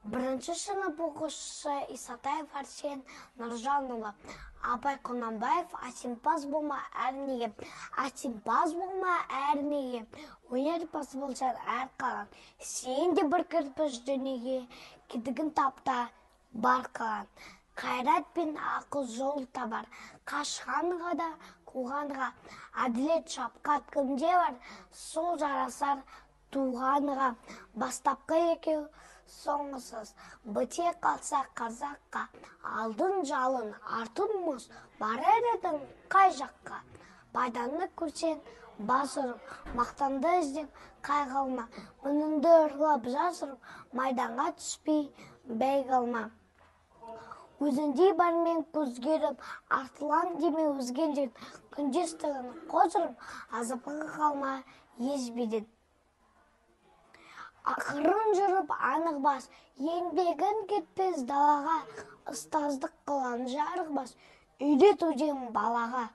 Бірінші сынып оқушысы Исатаев Арсен Нұржанұлы. Абай Құнанбаев асимпаз болма әрнеге, асимпаз болма әрнеге, өнерпаз болсаң әр қалан. Сен де бір кірпіш дүниеге, кедігін тапта бар қалан. Қайрат пен ақыл жол табар, қашқанға да қуғанға. Әділет шапқат кімде бар, сол жарасар туғанға. Бастапқы екеу соңғысыз, біте қалса қазаққа. Алдын жалын, артын мұз, барар едің қай жаққа. Пайданы көрсең бас ұрып, мақтанды іздеп қайғылма. Мұныңды ұрлап жасырып, майданға түспей бәйгі алма. Өзіндей бармен көзгеріп, артылан деме өзген жер, күндестігін қозырып, азапқа қалма езбеден. Ақырын жүріп анық бас, еңбегін кетпес далаға, ұстаздық қылан жарық бас, үйде төден балаға.